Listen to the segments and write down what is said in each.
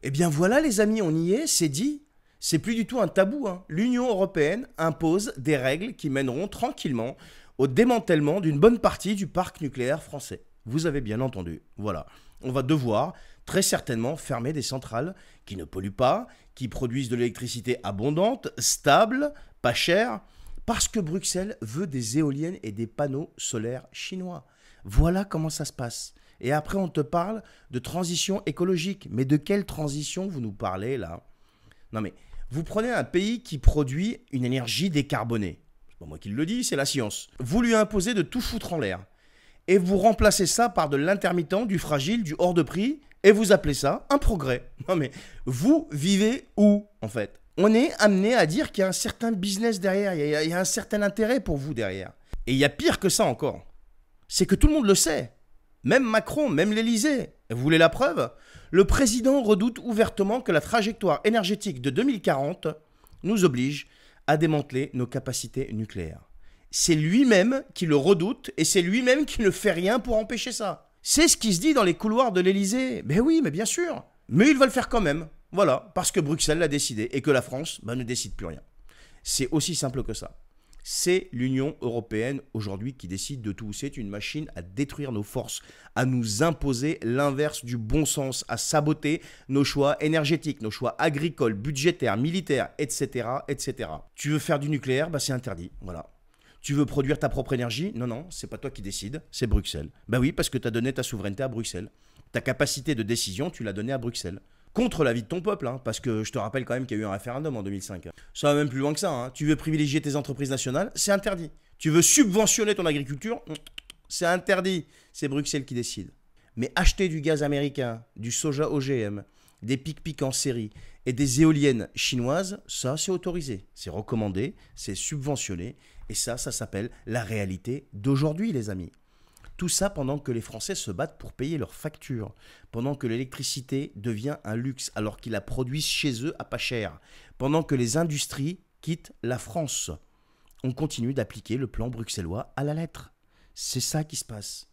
Eh bien voilà les amis, on y est, c'est dit. C'est plus du tout un tabou, hein. L'Union européenne impose des règles qui mèneront tranquillement au démantèlement d'une bonne partie du parc nucléaire français. Vous avez bien entendu, voilà. On va devoir très certainement fermer des centrales qui ne polluent pas, qui produisent de l'électricité abondante, stable, pas chère, parce que Bruxelles veut des éoliennes et des panneaux solaires chinois. Voilà comment ça se passe. Et après, on te parle de transition écologique. Mais de quelle transition vous nous parlez là? Non mais, vous prenez un pays qui produit une énergie décarbonée. C'est pas moi qui le dis, c'est la science. Vous lui imposez de tout foutre en l'air. Et vous remplacez ça par de l'intermittent, du fragile, du hors de prix, et vous appelez ça un progrès. Non mais, vous vivez où en fait? On est amené à dire qu'il y a un certain business derrière, il y a un certain intérêt pour vous derrière. Et il y a pire que ça encore. C'est que tout le monde le sait. Même Macron, même l'Élysée. Vous voulez la preuve? Le président redoute ouvertement que la trajectoire énergétique de 2040 nous oblige à démanteler nos capacités nucléaires. C'est lui-même qui le redoute et c'est lui-même qui ne fait rien pour empêcher ça. C'est ce qui se dit dans les couloirs de l'Élysée. Ben oui, mais bien sûr. Mais il va le faire quand même. Voilà, parce que Bruxelles l'a décidé et que la France ne décide plus rien. C'est aussi simple que ça. C'est l'Union européenne aujourd'hui qui décide de tout. C'est une machine à détruire nos forces, à nous imposer l'inverse du bon sens, à saboter nos choix énergétiques, nos choix agricoles, budgétaires, militaires, etc., etc. Tu veux faire du nucléaire, bah c'est interdit, voilà. Tu veux produire ta propre énergie? Non, non, c'est pas toi qui décides, c'est Bruxelles. Bah oui, parce que tu as donné ta souveraineté à Bruxelles. Ta capacité de décision, tu l'as donnée à Bruxelles. Contre l'avis de ton peuple, hein, parce que je te rappelle quand même qu'il y a eu un référendum en 2005. Ça va même plus loin que ça. Hein. Tu veux privilégier tes entreprises nationales, c'est interdit. Tu veux subventionner ton agriculture, c'est interdit. C'est Bruxelles qui décide. Mais acheter du gaz américain, du soja OGM, des pics en série et des éoliennes chinoises, ça c'est autorisé. C'est recommandé, c'est subventionné. Et ça s'appelle la réalité d'aujourd'hui, les amis. Tout ça pendant que les Français se battent pour payer leurs factures, pendant que l'électricité devient un luxe alors qu'ils la produisent chez eux à pas cher, pendant que les industries quittent la France. On continue d'appliquer le plan bruxellois à la lettre. C'est ça qui se passe.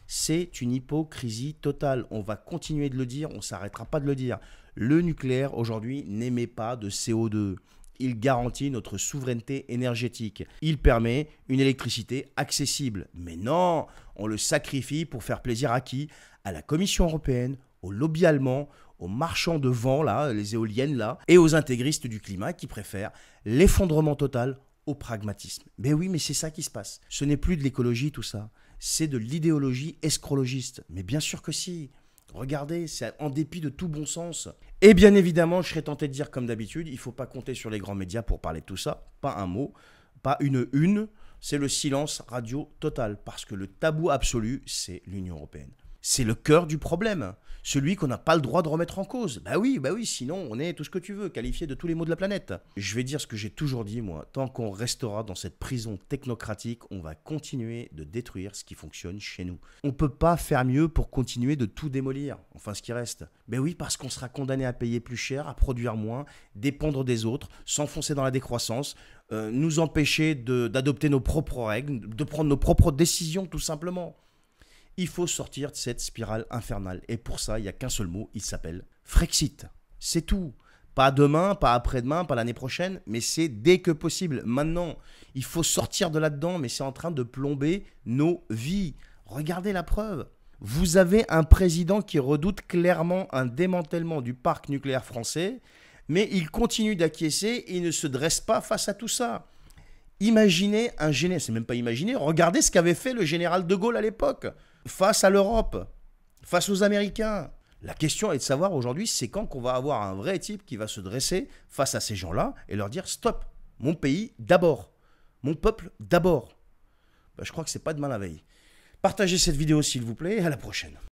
C'est une hypocrisie totale. On va continuer de le dire, on ne s'arrêtera pas de le dire. Le nucléaire aujourd'hui n'émet pas de CO2. Il garantit notre souveraineté énergétique. Il permet une électricité accessible. Mais non, on le sacrifie pour faire plaisir à qui? À la Commission européenne, aux lobbies allemands, aux marchands de vent, là, les éoliennes, là, et aux intégristes du climat qui préfèrent l'effondrement total au pragmatisme. Ben oui, mais c'est ça qui se passe. Ce n'est plus de l'écologie, tout ça. C'est de l'idéologie escrologiste. Mais bien sûr que si. Regardez, c'est en dépit de tout bon sens. Et bien évidemment, je serais tenté de dire comme d'habitude, il ne faut pas compter sur les grands médias pour parler de tout ça. Pas un mot, pas une, c'est le silence radio total. Parce que le tabou absolu, c'est l'Union européenne. C'est le cœur du problème. Celui qu'on n'a pas le droit de remettre en cause. Bah oui, sinon on est tout ce que tu veux, qualifié de tous les maux de la planète. Je vais dire ce que j'ai toujours dit, moi. Tant qu'on restera dans cette prison technocratique, on va continuer de détruire ce qui fonctionne chez nous. On ne peut pas faire mieux pour continuer de tout démolir, enfin ce qui reste. Ben oui, parce qu'on sera condamné à payer plus cher, à produire moins, dépendre des autres, s'enfoncer dans la décroissance, nous empêcher d'adopter nos propres règles, de prendre nos propres décisions tout simplement. Il faut sortir de cette spirale infernale. Et pour ça, il n'y a qu'un seul mot, il s'appelle Frexit. C'est tout. Pas demain, pas après-demain, pas l'année prochaine, mais c'est dès que possible. Maintenant, il faut sortir de là-dedans, mais c'est en train de plomber nos vies. Regardez la preuve. Vous avez un président qui redoute clairement un démantèlement du parc nucléaire français, mais il continue d'acquiescer et il ne se dresse pas face à tout ça. Imaginez un général, c'est même pas imaginer, regardez ce qu'avait fait le général de Gaulle à l'époque, face à l'Europe, face aux Américains. La question est de savoir aujourd'hui, c'est quand qu'on va avoir un vrai type qui va se dresser face à ces gens-là et leur dire « Stop, mon pays d'abord, mon peuple d'abord ». Je crois que c'est pas demain la veille. Partagez cette vidéo s'il vous plaît et à la prochaine.